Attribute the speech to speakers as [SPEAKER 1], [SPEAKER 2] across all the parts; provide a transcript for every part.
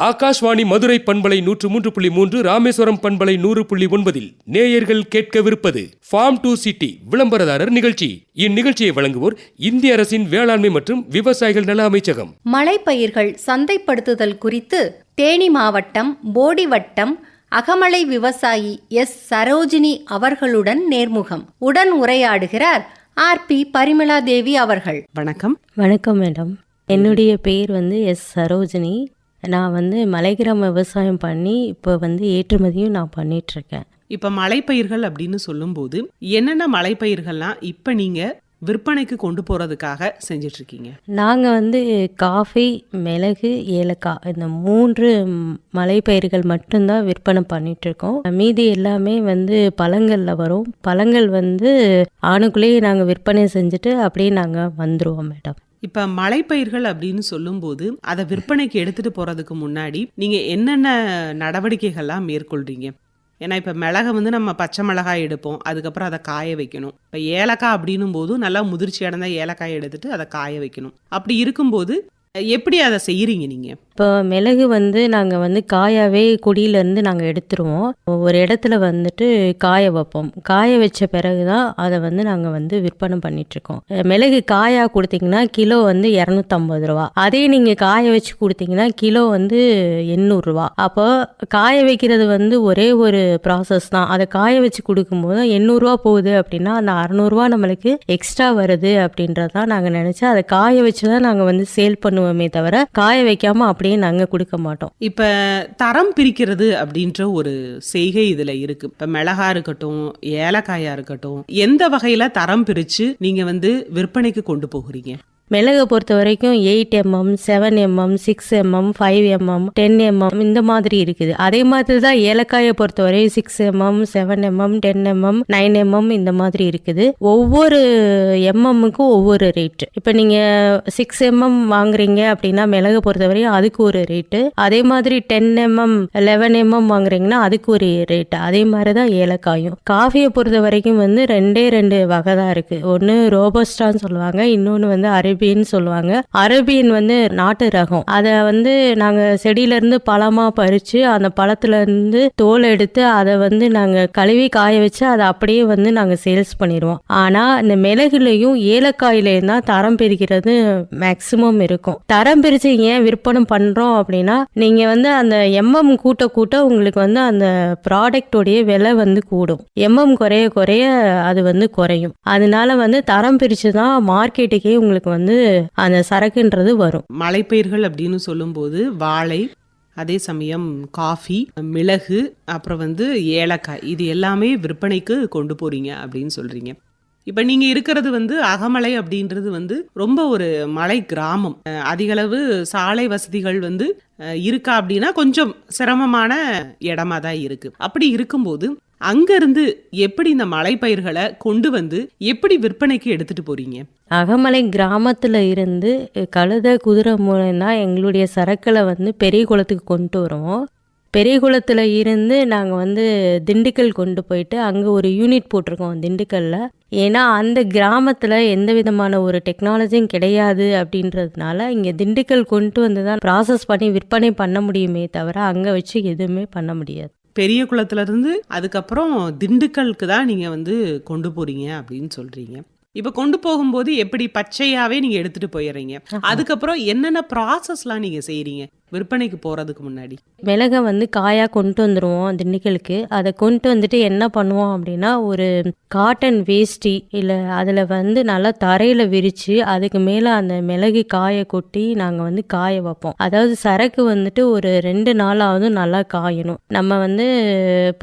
[SPEAKER 1] ஆகாஷ்வாணி மதுரை பண்பலை 103.3, ராமேஸ்வரம் பண்பலை 100.9 நேயர்கள் கேட்கவிருப்பது ஃபார்ம் டு சிட்டி விளம்பரதாரர் நிகழ்ச்சி. இந்நிகழ்ச்சியை வழங்குவோர் இந்திய அரசின் வேளாண்மை மற்றும் விவசாயிகள் நல அமைச்சகம்.
[SPEAKER 2] மலைப்பயிர்கள் சந்தைப்படுத்துதல் குறித்து தேனி மாவட்டம் போடி வட்டம் அகமலை விவசாயி எஸ் சரோஜினி அவர்களுடன் நேர்முகம். உடன் உரையாடுகிறார் ஆர்பி பரிமளா தேவி அவர்கள்.
[SPEAKER 3] வணக்கம்.
[SPEAKER 4] வணக்கம் மேடம். என்னுடைய பேர் எஸ் சரோஜினி. நான் மலைக்கிராம விவசாயம் பண்ணி இப்போ ஏற்றுமதியும் நான் பண்ணிகிட்ருக்கேன்.
[SPEAKER 3] இப்போ மலைப்பயிர்கள் அப்படின்னு சொல்லும்போது என்னென்ன மலைப்பயிர்கள்லாம் இப்போ நீங்கள் விற்பனைக்கு கொண்டு போகிறதுக்காக செஞ்சிட்ருக்கீங்க?
[SPEAKER 4] நாங்கள் காஃபி, மிளகு, ஏலக்காய் இந்த 3 மலைப்பயிர்கள் மட்டும்தான் விற்பனை பண்ணிகிட்ருக்கோம். மீதி எல்லாமே பழங்களில் வரும். பழங்கள் ஆணுக்குள்ளேயே நாங்கள் விற்பனை செஞ்சுட்டு அப்படியே நாங்கள் வந்துடுவோம் மேடம்.
[SPEAKER 3] இப்போ மலைப்பயிர்கள் அப்படின்னு சொல்லும்போது அதை விற்பனைக்கு எடுத்துகிட்டு போகிறதுக்கு முன்னாடி நீங்கள் என்னென்ன நடவடிக்கைகள்லாம் மேற்கொள்கிறீங்க? ஏன்னா இப்போ மிளகை நம்ம பச்சை மிளகாய் எடுப்போம், அதுக்கப்புறம் அதை காய வைக்கணும். இப்போ ஏலக்காய் அப்படின்னும் போது நல்லா முதிர்ச்சி அடைந்த ஏலக்காயை எடுத்துட்டு அதை காய வைக்கணும். அப்படி இருக்கும்போது எப்படி அதை செய்கிறீங்க நீங்கள்?
[SPEAKER 4] இப்போ மிளகு நாங்கள் காயாவே கொடியிலேருந்து நாங்கள் எடுத்துருவோம். ஒரு இடத்துல காய வைப்போம். காய வச்ச பிறகு தான் அதை நாங்கள் விற்பனை பண்ணிகிட்ருக்கோம். மிளகு காயாக கொடுத்தீங்கன்னா கிலோ 250 ரூபா. அதே நீங்கள் காய வச்சு கொடுத்தீங்கன்னா கிலோ 800 ரூபா. அப்போ காய வைக்கிறது ஒரே ஒரு ப்ராசஸ் தான். அதை காய வச்சு கொடுக்கும்போது 800 ரூபா போகுது அப்படின்னா அந்த 600 ரூபா நம்மளுக்கு எக்ஸ்ட்ரா வருது அப்படின்றதான் நாங்கள் நினச்சி அதை காய வச்சு தான் நாங்கள் சேல் பண்ணுவோமே தவிர காய வைக்காமல் அப்படியே நாங்கள் கொடுக்க மாட்டோம்.
[SPEAKER 3] இப்போ தரம் பிரிக்கிறது அப்படின்ற ஒரு செய்கை இதில் இருக்கு. இப்போ மிளகா இருக்கட்டும், ஏலக்காயா இருக்கட்டும், எந்த வகையில் தரம் பிரித்து நீங்கள் விற்பனைக்கு கொண்டு போகிறீங்க?
[SPEAKER 4] மிளகை பொறுத்த வரைக்கும் 8 mm, 7 mm, 6 mm, 5 mm, 10 mm இந்த மாதிரி இருக்குது. அதே மாதிரி தான் ஏலக்காயை பொறுத்தவரை 6 mm, 7 mm, 10 mm, 9 mm இந்த மாதிரி இருக்குது. ஒவ்வொரு எம்எம்முக்கும் ஒவ்வொரு ரேட்டு. இப்போ நீங்கள் 6 mm வாங்குறீங்க அப்படின்னா மிளகை பொறுத்தவரையும் அதுக்கு ஒரு ரேட்டு. அதே மாதிரி 10 mm, 11 mm வாங்குறீங்கன்னா அதுக்கு ஒரு ரேட்டு. அதே மாதிரி தான் ஏலக்காயும். காஃபியை பொறுத்த வரைக்கும் 2 வகை தான் இருக்குது. ஒன்று ரோபஸ்டான்னு சொல்லுவாங்க, இன்னொன்று அரேபியன் சொல்லுவாங்க. அரேபியன் நாட்டு ரகம். அதை நாங்க செடியில இருந்து பழமா பறிச்சு அந்த பழத்துல இருந்து தோல் எடுத்து அதை நாங்க கழுவி காய வச்சு அதை அப்படியே நாங்க சேல்ஸ் பண்ணிடுவோம். ஆனா இந்த மிளகுலையும் ஏலக்காயிலையும் தான் தரம் பிரிக்கிறது மேக்சிமம் இருக்கும். தரம் பிரிச்சு ஏன் விற்பனை பண்றோம் அப்படின்னா நீங்க அந்த எம்எம் கூட்ட கூட்ட உங்களுக்கு அந்த ப்ராடக்டோடைய விலை கூடும். எம்எம் குறைய குறைய அது குறையும். அதனால தரம் பிரிச்சு தான் மார்க்கெட்டுக்கே உங்களுக்கு அந்த சரக்குன்றது வரும்.
[SPEAKER 3] மலைப்பயிர்கள் அப்படின்னு சொல்லும்போது வாழை, அதே சமயம் காஃபி, மிளகு, அப்புறம் ஏலக்காய், இது எல்லாமே விற்பனைக்கு கொண்டு போறீங்க அப்படின்னு சொல்றீங்க. இப்போ நீங்கள் இருக்கிறது அகமலை அப்படின்றது ரொம்ப ஒரு மலை கிராமம். அதிகளவு சாலை வசதிகள் இருக்கா அப்படின்னா கொஞ்சம் சிரமமான இடமா தான் இருக்கு. அப்படி இருக்கும்போது அங்கிருந்து எப்படி இந்த மலைப்பயிர்களை கொண்டு எப்படி விற்பனைக்கு எடுத்துட்டு போறீங்க?
[SPEAKER 4] அகமலை கிராமத்துல இருந்து கழுத, குதிரை மூலம் தான் எங்களுடைய சரக்களை பெரிய குளத்துக்கு கொண்டு வருவோம். பெரிய குளத்துல இருந்து நாங்கள் திண்டுக்கல் கொண்டு போயிட்டு அங்கே ஒரு யூனிட் போட்டிருக்கோம் திண்டுக்கல்ல. ஏன்னா அந்த கிராமத்தில் எந்த விதமான ஒரு டெக்னாலஜியும் கிடையாது அப்படின்றதுனால இங்கே திண்டுக்கல் கொண்டு தான் ப்ராசஸ் பண்ணி விற்பனை பண்ண முடியுமே தவிர அங்கே வச்சு எதுவுமே பண்ண முடியாது.
[SPEAKER 3] பெரிய குளத்துல இருந்து அதுக்கப்புறம் திண்டுக்கலுக்கு தான் நீங்க கொண்டு போறீங்க அப்படின்னு சொல்றீங்க. இப்ப கொண்டு போகும்போது எப்படி பச்சையாவே நீங்க எடுத்துட்டு போயிடுறீங்க? அதுக்கப்புறம் என்னென்ன ப்ராசஸ்லாம் நீங்க செய்யறீங்க விற்பனைக்கு போறதுக்கு முன்னாடி?
[SPEAKER 4] மிளகை காயா கொண்டு வந்துடுவோம் திண்டுக்கலுக்கு. அதை கொண்டு வந்துட்டு என்ன பண்ணுவோம் அப்படின்னா ஒரு காட்டன் வேஷ்டி இல்லை அதில் நல்லா தரையில் விரித்து அதுக்கு மேலே அந்த மிளகு காயை கொட்டி நாங்கள் காய வைப்போம். அதாவது சரக்கு ஒரு 2 நாளாவது நல்லா காயணும். நம்ம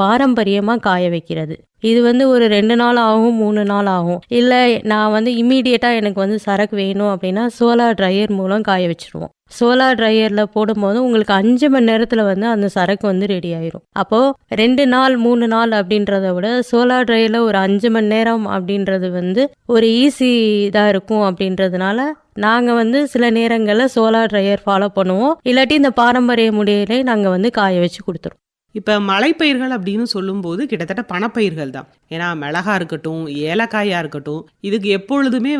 [SPEAKER 4] பாரம்பரியமாக காய வைக்கிறது இது ஒரு 2 நாள் ஆகும், 3 நாள் ஆகும். இல்லை நான் இம்மீடியட்டாக எனக்கு சரக்கு வேணும் அப்படின்னா சோலார் ட்ரையர் மூலம் காய வச்சுருவோம். சோலார் ட்ரையரில் போடும்போது உங்களுக்கு 5 மணி நேரத்தில் அந்த சரக்கு ரெடி ஆயிரும். அப்போது 2 நாள் 3 நாள் அப்படின்றத விட சோலார் ட்ரையரில் ஒரு 5 மணி நேரம் அப்படின்றது ஒரு ஈஸி இதாக இருக்கும். அப்படின்றதுனால நாங்கள் சில நேரங்களில் சோலார் ட்ரையர் ஃபாலோ பண்ணுவோம். இல்லாட்டி இந்த பாரம்பரிய முறையிலே நாங்கள் காய வச்சு கொடுத்துருவோம்.
[SPEAKER 3] இப்போ மலைப்பயிர்கள் அப்படின்னு சொல்லும்போது கிட்டத்தட்ட பணப்பயிர்கள் தான். ஏன்னா மிளகா இருக்கட்டும், ஏலக்காயா இருக்கட்டும், இதுக்கு எப்பொழுதுமே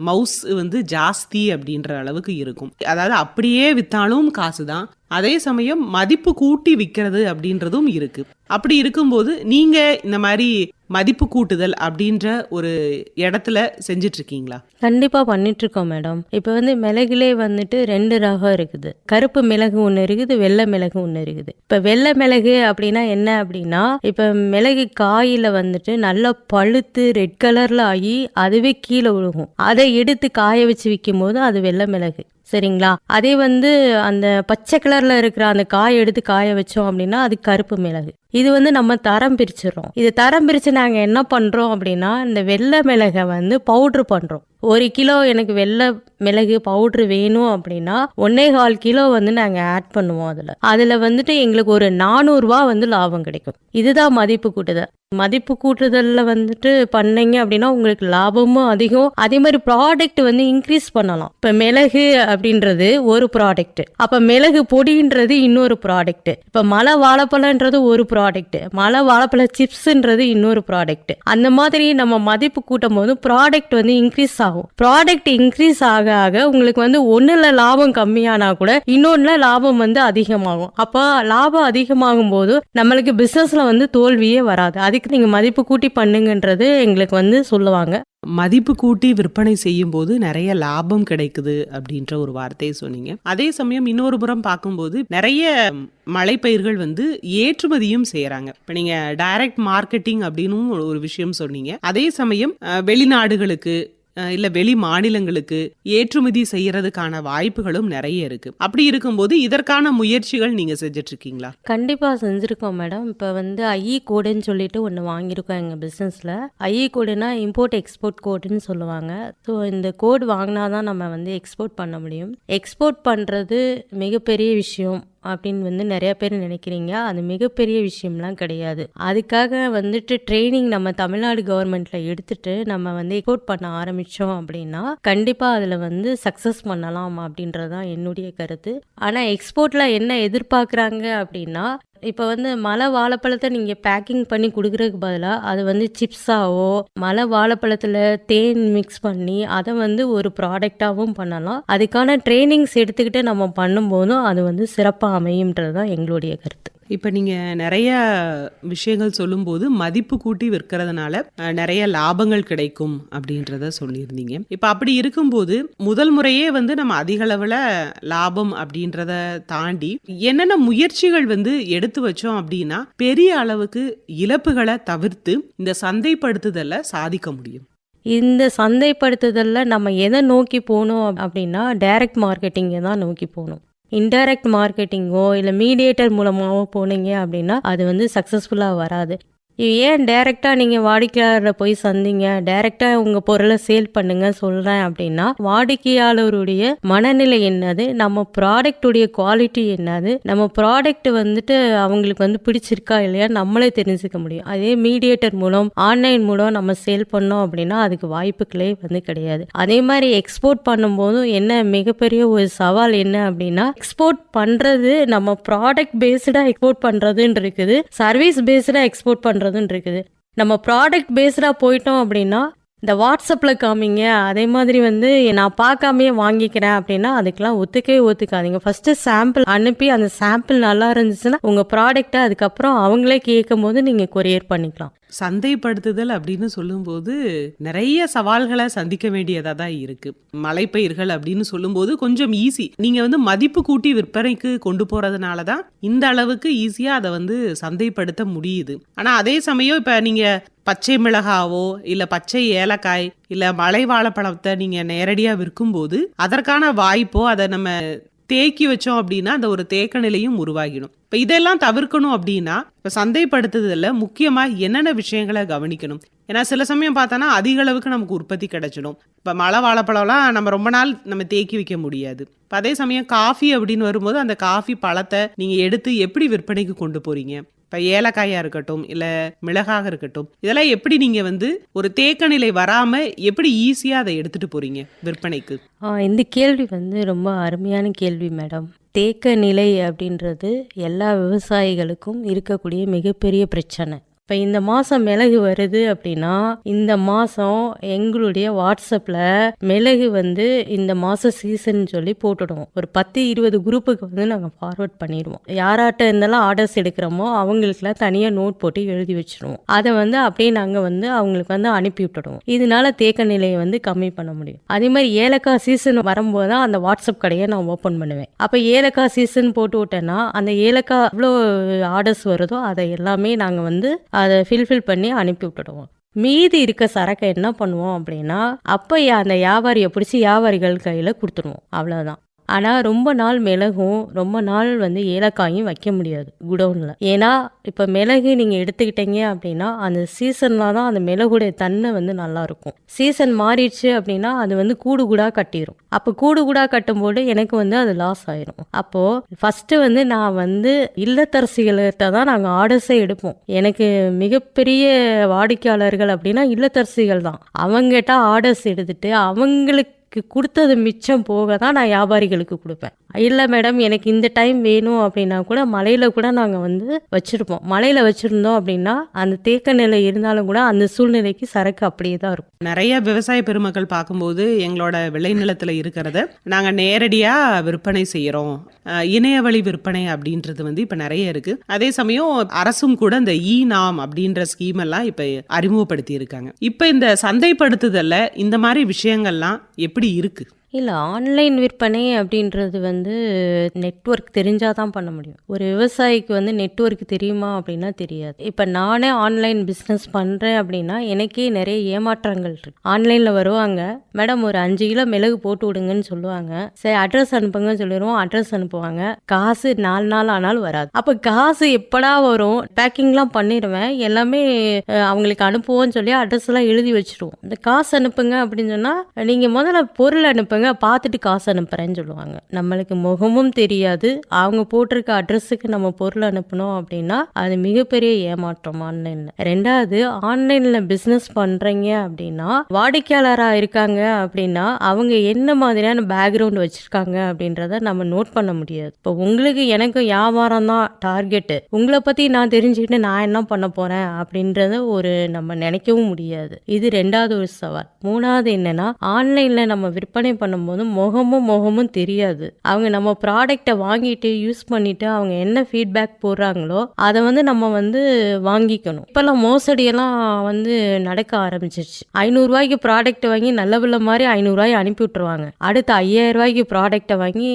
[SPEAKER 3] மவுஸ் ஜாஸ்தி அப்படின்ற அளவுக்கு இருக்கும். அதாவது அப்படியே வித்தாலும் காசு தான், அதே சமயம் மதிப்பு கூட்டி விற்கிறது அப்படின்றதும் இருக்கு. அப்படி இருக்கும்போது நீங்க இந்த மாதிரி மதிப்பு கூட்டுதல் அப்படின்ற ஒரு இடத்துல செஞ்சிட்டு இருக்கீங்களா?
[SPEAKER 4] கண்டிப்பா பண்ணிட்டு இருக்கோம் மேடம். இப்ப வந்து மிளகுலே வந்துட்டு 2 ரகம் இருக்குது. கருப்பு மிளகு ஒண்ணு இருக்குது, வெள்ளை மிளகு ஒண்ணு இருக்குது. இப்ப வெள்ளை மிளகு அப்படின்னா என்ன அப்படின்னா, இப்ப மிளகு காயில வந்துட்டு நல்லா பழுத்து ரெட் கலர்ல ஆகி அதுவே கீழே விழுகும். அதை எடுத்து காய வச்சு விற்கும் போது அது வெள்ளை மிளகு. சரிங்களா? அதே வந்து அந்த பச்சை கலர்ல இருக்கிற அந்த காய் எடுத்து காய வச்சோம் அப்படின்னா அது கருப்பு மிளகு. இது வந்து நம்ம தரம் பிரிச்சிடறோம். இது தரம் பிரிச்சு நாங்க என்ன பண்றோம் அப்படின்னா, இந்த வெள்ளை மிளகை வந்து பவுடர் பண்றோம். 1 கிலோ எனக்கு வெள்ளை மிளகு பவுடர் வேணும் அப்படின்னா 1.25 கிலோ வந்து நாங்க ஆட் பண்ணுவோம். அதுல வந்துட்டு எங்களுக்கு ஒரு 400 ரூபாய் வந்து லாபம் கிடைக்கும். இதுதான் மதிப்பு கூட்டுதல். மதிப்பு கூட்டுதல்ல வந்துட்டு பண்ணீங்க அப்படின்னா உங்களுக்கு லாபமும் அதிகம். அதே மாதிரி ப்ராடக்ட் வந்து இன்க்ரீஸ் பண்ணலாம். இப்ப மிளகு அப்படின்றது ஒரு ப்ராடக்ட், அப்ப மிளகு பொடின்றது இன்னொரு ப்ராடக்ட், இப்ப மலை வாழைப்பழம்ன்றது ஒரு ப்ராடக்ட், மலை வாழைப்பழ சிப்ஸ்ன்றது இன்னொரு ப்ராடக்ட். அந்த மாதிரி நம்ம மதிப்பு கூட்டும் போது ப்ராடக்ட் வந்து இன்க்ரீஸ் ஆகும். ப்ராடக்ட் இன்க்ரீஸ் ஆக ஆக உங்களுக்கு வந்து ஒண்ணுல லாபம் கம்மியானா கூட இன்னொன்னுல லாபம் வந்து அதிகமாகும். அப்ப லாபம் அதிகமாகும் போது நம்மளுக்கு பிசினஸ்ல வந்து தோல்வியே வராது. அதுக்கு நீங்க மதிப்பு கூட்டி பண்ணுங்கன்றது எங்களுக்கு வந்து சொல்லுவாங்க.
[SPEAKER 3] மதிப்பு கூட்டி விற்பனை செய்யும் போது நிறைய லாபம் கிடைக்குது அப்படின்ற ஒரு வார்த்தையை சொன்னீங்க. அதே சமயம் இன்னொரு புறம் பார்க்கும்போது நிறைய மலைப்பயிர்கள் வந்து ஏற்றுமதியும் செய்யறாங்க. இப்ப நீங்க டைரக்ட் மார்க்கெட்டிங் அப்படின்னு ஒரு விஷயம் சொன்னீங்க. அதே சமயம் வெளிநாடுகளுக்கு இல்ல வெளி மாநிலங்களுக்கு ஏற்றுமதி செய்யறதுக்கான வாய்ப்புகளும் நிறைய இருக்கு. அப்படி இருக்கும்போது இதற்கான முயற்சிகள் நீங்க செஞ்சுட்டு இருக்கீங்களா?
[SPEAKER 4] கண்டிப்பா செஞ்சிருக்கோம் மேடம். இப்ப வந்து ஐஇ கோடுன்னு சொல்லிட்டு ஒன்று வாங்கியிருக்கோம் எங்க பிசினஸ்ல. ஐஇ கோடுனா இம்போர்ட் எக்ஸ்போர்ட் கோடுன்னு சொல்லுவாங்க. ஸோ இந்த கோடு வாங்கினாதான் நம்ம வந்து எக்ஸ்போர்ட் பண்ண முடியும். எக்ஸ்போர்ட் பண்றது மிகப்பெரிய விஷயம் அப்படின்னு வந்து நிறைய பேர் நினைக்கிறீங்க. அது மிகப்பெரிய விஷயம்லாம் கிடையாது. அதுக்காக வந்துட்டு ட்ரைனிங் நம்ம தமிழ்நாடு கவர்மெண்ட்ல எடுத்துட்டு நம்ம வந்து எக்ஸ்போர்ட் பண்ண ஆரம்பிச்சோம் அப்படின்னா கண்டிப்பா அதுல வந்து சக்சஸ் பண்ணலாம் அப்படின்றதுதான் என்னுடைய கருத்து. ஆனா எக்ஸ்போர்ட்ல என்ன எதிர்பார்க்கறாங்க அப்படின்னா, இப்போ வந்து மலை வாழைப்பழத்தை நீங்கள் பேக்கிங் பண்ணி கொடுக்குறதுக்கு பதிலாக அது வந்து சிப்ஸாவோ மலை வாழைப்பழத்தில் தேன் மிக்ஸ் பண்ணி அதை வந்து ஒரு ப்ராடக்டாகவும் பண்ணலாம். அதுக்கான ட்ரைனிங்ஸ் எடுத்துக்கிட்டு நம்ம பண்ணும்போதும் அது வந்து சிறப்பாக அமையும்ன்றது தான் எங்களுடைய கருத்து.
[SPEAKER 3] இப்போ நீங்கள் நிறைய விஷயங்கள் சொல்லும்போது மதிப்பு கூட்டி விற்கிறதுனால நிறைய லாபங்கள் கிடைக்கும் அப்படின்றத சொல்லியிருந்தீங்க. இப்போ அப்படி இருக்கும்போது முதல் முறையே வந்து நம்ம அதிக அளவில் லாபம் அப்படின்றத தாண்டி என்னென்ன முயற்சிகள் வந்து எடுத்து வச்சோம் அப்படின்னா பெரிய அளவுக்கு இழப்புகளை தவிர்த்து இந்த சந்தைப்படுத்துதலை சாதிக்க முடியும்?
[SPEAKER 4] இந்த சந்தைப்படுத்துதலில் நம்ம எதை நோக்கி போகணும் அப்படின்னா டைரக்ட் மார்க்கெட்டிங்கை தான் நோக்கி போகணும். இன்டைரக்ட் மார்க்கெட்டிங்கோ இல்லை மீடியேட்டர் மூலமாகவோ போனீங்க அப்படின்னா அது வந்து சக்ஸஸ்ஃபுல்லாக வராது. ஏன் டைரெக்டாக நீங்கள் வாடிக்கையாளரை போய் சந்திங்க, டைரெக்டாக உங்கள் பொருளை சேல் பண்ணுங்க சொல்கிறேன் அப்படின்னா, வாடிக்கையாளருடைய மனநிலை என்னது, நம்ம ப்ராடக்டுடைய குவாலிட்டி என்னது, நம்ம ப்ராடக்ட் வந்துட்டு அவங்களுக்கு வந்து பிடிச்சிருக்கா இல்லையா நம்மளே தெரிஞ்சுக்க முடியும். அதே மீடியேட்டர் மூலம் ஆன்லைன் மூலம் நம்ம சேல் பண்ணோம் அப்படின்னா அதுக்கு வாய்ப்புகளே வந்து கிடையாது. அதே மாதிரி எக்ஸ்போர்ட் பண்ணும்போதும் என்ன மிகப்பெரிய ஒரு சவால் என்ன அப்படின்னா, எக்ஸ்போர்ட் பண்ணுறது நம்ம ப்ராடக்ட் பேஸ்டாக எக்ஸ்போர்ட் பண்ணுறதுன்னு இருக்குது, சர்வீஸ் பேஸ்டாக எக்ஸ்போர்ட் பண்ணுறது இருக்குது. நம்ம ப்ராடக்ட் பேஸ்டா போயிட்டோம் அப்படின்னா இந்த வாட்ஸ்அப்பில் காமிங்க, அதே மாதிரி வந்து நான் பார்க்காமையே வாங்கிக்கிறேன் அப்படின்னா அதுக்கெல்லாம் ஒத்துக்காதீங்க. ஃபர்ஸ்ட் சாம்பிள் அனுப்பி அந்த சாம்பிள் நல்லா இருந்துச்சுன்னா உங்கள் ப்ராடக்டை அதுக்கப்புறம் அவங்களே கேட்கும் போது நீங்கள் கொரியர் பண்ணிக்கலாம்.
[SPEAKER 3] சந்தைப்படுத்துதல் அப்படின்னு சொல்லும்போது நிறைய சவால்களை சந்திக்க வேண்டியதாக தான் இருக்கு. மலைப்பயிர்கள் அப்படின்னு சொல்லும்போது கொஞ்சம் ஈஸி, நீங்க வந்து மதிப்பு கூட்டி விற்பனைக்கு கொண்டு போறதுனால தான் இந்த அளவுக்கு ஈஸியா அதை வந்து சந்தைப்படுத்த முடியுது. ஆனா அதே சமயம் இப்ப நீங்க பச்சை மிளகாவோ இல்ல பச்சை ஏலக்காய் இல்ல மலை வாழைப்பழத்தை நீங்க நேரடியா விற்கும்போது அதற்கான வாய்ப்போ அதை நம்ம தேக்கி வச்சோம் அப்படின்னா அந்த ஒரு தேக்க நிலையும் உருவாகிடும். இப்ப இதெல்லாம் தவிர்க்கணும் அப்படின்னா இப்ப சந்தைப்படுத்துதல்ல முக்கியமா என்னென்ன விஷயங்களை கவனிக்கணும்? ஏன்னா சில சமயம் பார்த்தோன்னா அதிக அளவுக்கு நமக்கு உற்பத்தி கிடைச்சிடும். இப்ப மலை வாழைப்பழம்லாம் நம்ம ரொம்ப நாள் நம்ம தேக்கி வைக்க முடியாது. இப்ப அதே சமயம் காஃபி அப்படின்னு வரும்போது அந்த காஃபி பழத்தை நீங்க எடுத்து எப்படி விற்பனைக்கு கொண்டு போறீங்க? இப்போ ஏலக்காயா இருக்கட்டும் இல்லை மிளகாக இருக்கட்டும், இதெல்லாம் எப்படி நீங்கள் வந்து ஒரு தேக்க நிலை வராமல் எப்படி ஈஸியாக அதை எடுத்துகிட்டு போகிறீங்க விற்பனைக்கு?
[SPEAKER 4] இந்த கேள்வி வந்து ரொம்ப அருமையான கேள்வி மேடம். தேக்க நிலை அப்படின்றது எல்லா விவசாயிகளுக்கும் இருக்கக்கூடிய மிகப்பெரிய பிரச்சனை. இப்போ இந்த மாதம் மிளகு வருது அப்படின்னா இந்த மாதம் எங்களுடைய வாட்ஸ்அப்பில் மிளகு வந்து இந்த மாதம் சீசன் சொல்லி போட்டுடுவோம். ஒரு 10-20 குரூப்புக்கு வந்து நாங்கள் ஃபார்வர்ட் பண்ணிடுவோம். யாராட்ட இருந்தாலும் ஆர்டர்ஸ் எடுக்கிறோமோ அவங்களுக்குலாம் தனியாக நோட் போட்டு எழுதி வச்சுருவோம். அதை வந்து அப்படியே நாங்கள் வந்து அவங்களுக்கு வந்து அனுப்பி விட்டுடுவோம். இதனால தேக்க நிலையை வந்து கம்மி பண்ண முடியும். அதே மாதிரி ஏலக்காய் சீசன் வரும்போது தான் அந்த வாட்ஸ்அப் கடையை நான் ஓப்பன் பண்ணுவேன். அப்போ ஏலக்காய் சீசன் போட்டு விட்டேன்னா அந்த ஏலக்காய் எவ்வளோ ஆர்டர்ஸ் வருதோ அதை எல்லாமே நாங்கள் வந்து அதை ஃபில்ஃபில் பண்ணி அனுப்பி விட்டுடுவோம். மீதி இருக்க சரக்கை என்ன பண்ணுவோம் அப்படின்னா அப்போ அந்த வியாபாரியை பிடிச்சி வியாபாரிகள் கையில் கொடுத்துருவோம். அவ்வளோதான். ஆனால் ரொம்ப நாள் மிளகும் ரொம்ப நாள் வந்து ஏலக்காயும் வைக்க முடியாது குடோனில். ஏன்னா இப்போ மிளகு நீங்கள் எடுத்துக்கிட்டீங்க அப்படின்னா அந்த சீசனில் தான் அந்த மிளகுடைய தன்மை வந்து நல்லாயிருக்கும். சீசன் மாறிடுச்சு அப்படின்னா அது வந்து கூடு கூடாக கட்டிடும். அப்போ கூடு கூடாக கட்டும்போது எனக்கு வந்து அது லாஸ் ஆயிரும். அப்போது ஃபஸ்ட்டு வந்து நான் வந்து இல்லத்தரசிகள்கிட்ட தான் நாங்கள் ஆர்டர்ஸே எடுப்போம். எனக்கு மிகப்பெரிய வாடிக்கையாளர்கள் அப்படின்னா இல்லத்தரசிகள் தான். அவங்ககிட்ட ஆர்டர்ஸ் எடுத்துட்டு அவங்களுக்கு கொடுத்தது மிச்சம் போக தான் நான் வியாபாரிகளுக்கு கொடுப்பேன். இல்லை மேடம் எனக்கு இந்த டைம் வேணும் அப்படின்னா கூட மலையில் கூட நாங்கள் வந்து வச்சுருப்போம். மலையில் வச்சுருந்தோம் அப்படின்னா அந்த தேக்க நிலை இருந்தாலும் கூட அந்த சூழ்நிலைக்கு சரக்கு அப்படியே தான் இருக்கும்.
[SPEAKER 3] நிறைய விவசாய பெருமக்கள் பார்க்கும்போது எங்களோட விளைநிலத்தில் இருக்கிறத நாங்கள் நேரடியாக விற்பனை செய்கிறோம். இணையவழி விற்பனை அப்படின்றது வந்து இப்போ நிறைய இருக்குது. அதே சமயம் அரசும் கூட இந்த நாம் அப்படின்ற ஸ்கீம் எல்லாம் இப்போ அறிமுகப்படுத்தி இருக்காங்க. இப்போ இந்த சந்தைப்படுத்துதல்ல இந்த மாதிரி விஷயங்கள்லாம் எப்படி இருக்கு?
[SPEAKER 4] இல்லை, ஆன்லைன் விற்பனை அப்படின்றது வந்து நெட்வொர்க் தெரிஞ்சால் தான் பண்ண முடியும். ஒரு விவசாயிக்கு வந்து நெட்வொர்க் தெரியுமா அப்படின்னா தெரியாது. இப்போ நானே ஆன்லைன் பிஸ்னஸ் பண்ணுறேன் அப்படின்னா எனக்கே நிறைய ஏமாற்றங்கள் இருக்கு. ஆன்லைனில் வருவாங்க, மேடம் ஒரு 5 கிலோ மிளகு போட்டு விடுங்கன்னு சொல்லுவாங்க. சரி அட்ரஸ் அனுப்புங்கன்னு சொல்லிடுவோம், அட்ரஸ் அனுப்புவாங்க. காசு 4 நாள் ஆனாலும் வராது. அப்போ காசு எப்படா வரும்? பேக்கிங்லாம் பண்ணிடுவேன், எல்லாமே அவங்களுக்கு அனுப்புவோன்னு சொல்லி அட்ரஸ்லாம் எழுதி வச்சுருவோம். இந்த காசு அனுப்புங்க அப்படின்னு சொன்னால் நீங்கள் முதல்ல பொருள் அனுப்புங்க, பார்த்துட்டு காசு அனுப்புறேன்னு சொல்லுவாங்க. நம்மளுக்கு முகமும் தெரியாது, அவங்க போட்டிருக்க அட்ரஸுக்கு நம்ம பொருள் அனுப்பணும் அப்படின்னா அது மிகப்பெரிய ஏமாற்றம் ஆன்லைன்ல. 2வது, ஆன்லைன்ல பிசினஸ் பண்றீங்க அப்படின்னா வாடிக்கையாளராக இருக்காங்க அப்படின்னா அவங்க என்ன மாதிரியான பேக்ரவுண்ட் வச்சிருக்காங்க அப்படின்றத நம்ம நோட் பண்ண முடியாது. இப்போ உங்களுக்கு எனக்கும் வியாபாரம் தான் டார்கெட்டு, உங்களை பத்தி நான் தெரிஞ்சுக்கிட்டு நான் என்ன பண்ண போறேன் அப்படின்றத நம்ம நினைக்கவும் முடியாது. இது 2வது ஒரு சவால். 3வது என்னன்னா, ஆன்லைன்ல நம்ம விற்பனை பண்ணும்போது முகமும் தெரியாது. அவங்க நம்ம ப்ராடக்டை வாங்கிட்டு யூஸ் பண்ணிட்டு அவங்க என்ன ஃபீட்பேக் போடுறாங்களோ அதை வந்து நம்ம வந்து வாங்கிக்கணும். இப்பெல்லாம் மோசடியெல்லாம் வந்து நடக்க ஆரம்பிச்சிருச்சு. 500 ரூபாய்க்கு ப்ராடக்ட் வாங்கி நல்ல பிள்ளை மாதிரி 500 ரூபாய் அனுப்பி விட்டுருவாங்க. அடுத்து 5000 ரூபாய்க்கு ப்ராடக்டை வாங்கி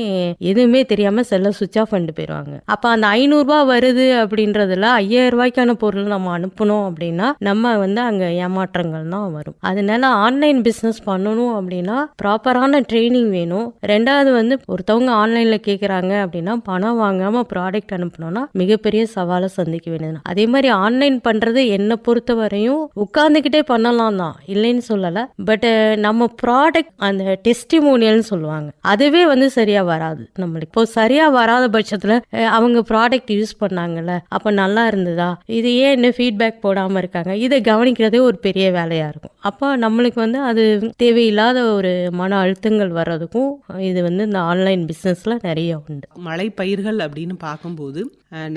[SPEAKER 4] எதுவுமே தெரியாம செல்ல சுவிட்ச் ஆஃப் பண்ணிட்டு போயிடுவாங்க. அப்போ அந்த 500 ரூபாய் வருது அப்படின்றதுல 5000 ரூபாய்க்கான பொருள் நம்ம அனுப்பணும் அப்படின்னா நம்ம வந்து அங்க ஏமாற்றங்கள் தான் வரும். அதனால ஆன்லைன் பிசினஸ் பண்ணணும் அப்படின்னா ப்ராப்பரான ட்ரைனிங் வேணும். 2வது வந்து ஒருத்தவங்க ஆன்லைன்ல கேட்குறாங்க அப்படின்னா பணம் வாங்காம ப்ராடக்ட் அனுப்பணும்னா மிகப்பெரிய சவாலை சந்திக்க வேண்டியது. அதே மாதிரி ஆன்லைன் பண்றது என்னை பொறுத்த வரையும் உட்கார்ந்துக்கிட்டே பண்ணலாம் தான், இல்லைன்னு சொல்லலை. பட் நம்ம ப்ராடக்ட் அந்த டெஸ்டிமோனியல்னு சொல்லுவாங்க, அதுவே வந்து சரியா வராது. நம்மளுக்கு இப்போ சரியா வராத பட்சத்துல அவங்க ப்ராடக்ட் யூஸ் பண்ணாங்கல்ல, அப்ப நல்லா இருந்ததா, இது ஏன் இன்னும் ஃபீட்பேக் போடாம இருக்காங்க, இதை கவனிக்கிறதே ஒரு பெரிய வேலையா இருக்கும். அப்போ நம்மளுக்கு வந்து அது தேவையில்லாத ஒரு மன அழுத்தங்கள் வர்றதுக்கும் இது வந்து இந்த ஆன்லைன் பிஸ்னஸ்ல நிறைய உண்டு.
[SPEAKER 3] மழை பயிர்கள் அப்படின்னு பார்க்கும்போது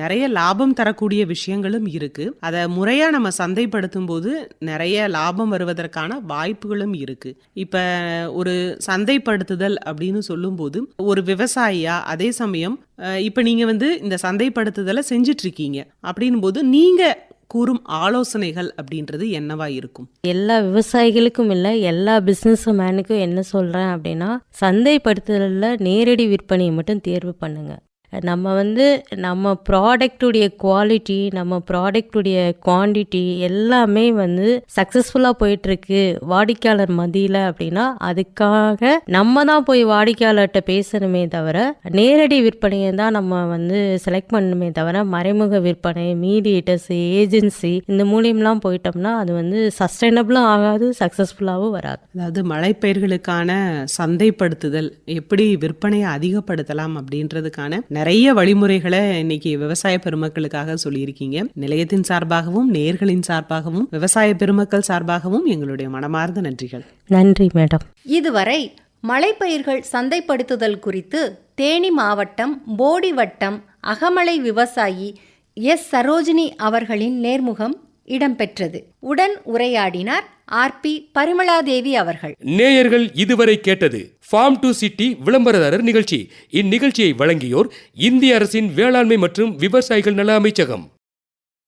[SPEAKER 3] நிறைய லாபம் தரக்கூடிய விஷயங்களும் இருக்கு. அதை முறையா நம்ம சந்தைப்படுத்தும் போது நிறைய லாபம் வருவதற்கான வாய்ப்புகளும் இருக்கு. இப்ப ஒரு சந்தைப்படுத்துதல் அப்படின்னு சொல்லும்போது ஒரு விவசாயியா, அதே சமயம் இப்ப நீங்க வந்து இந்த சந்தைப்படுத்துதலை செஞ்சிட்டு இருக்கீங்க அப்படின்னும் போது நீங்க கூறும் ஆலோசனைகள் அப்படின்றது என்னவா இருக்கும்?
[SPEAKER 4] எல்லா விவசாயிகளுக்கும் இல்லை, எல்லா பிஸ்னஸ் மேனுக்கும் என்ன சொல்கிறேன் அப்படின்னா, சந்தைப்படுத்துதலில் நேரடி விற்பனையை மட்டும் தேர்வு பண்ணுங்க. நம்ம வந்து நம்ம ப்ராடக்டுடைய குவாலிட்டி, நம்ம ப்ராடக்டுடைய குவான்டிட்டி எல்லாமே வந்து சக்ஸஸ்ஃபுல்லாக போயிட்டுருக்கு வாடிக்கையாளர் மத்தியில் அப்படின்னா அதுக்காக நம்ம தான் போய் வாடிக்கையாளர்கிட்ட பேசணுமே தவிர நேரடி விற்பனையை தான் நம்ம வந்து செலக்ட் பண்ணணுமே தவிர மறைமுக விற்பனை, மீடியேட்டர்ஸ், ஏஜென்சி இந்த மூலியம்லாம் போயிட்டோம்னா அது வந்து சஸ்டைனபிளும் ஆகாது, சக்ஸஸ்ஃபுல்லாகவும் வராது.
[SPEAKER 3] அதாவது மலைப்பயிர்களுக்கான சந்தைப்படுத்துதல் எப்படி விற்பனையை அதிகப்படுத்தலாம் அப்படின்றதுக்கான நிறைய வழிமுறைகளை இன்னைக்கு விவசாய பெருமக்களுக்காக சொல்லியிருக்கீங்க. நிலையத்தின் சார்பாகவும் நேயர்களின் சார்பாகவும் விவசாய பெருமக்கள் சார்பாகவும் எங்களுடைய மனமார்ந்த நன்றிகள்.
[SPEAKER 4] நன்றி மேடம்.
[SPEAKER 2] இதுவரை மலைப்பயிர்கள் சந்தைப்படுத்துதல் குறித்து தேனி மாவட்டம் போடி வட்டம் அகமலை விவசாயி எஸ் சரோஜினி அவர்களின் நேர்முகம் இடம்பெற்றது. உடன் உரையாடினார் RP பரிமளாதேவி அவர்கள்.
[SPEAKER 1] நேயர்கள் இதுவரை கேட்டது ஃபார்ம் டு சிட்டி விளம்பரதாரர் நிகழ்ச்சி. இந்நிகழ்ச்சியை வழங்கியோர் இந்திய அரசின் வேளாண்மை மற்றும் விவசாயிகள் நல அமைச்சகம்.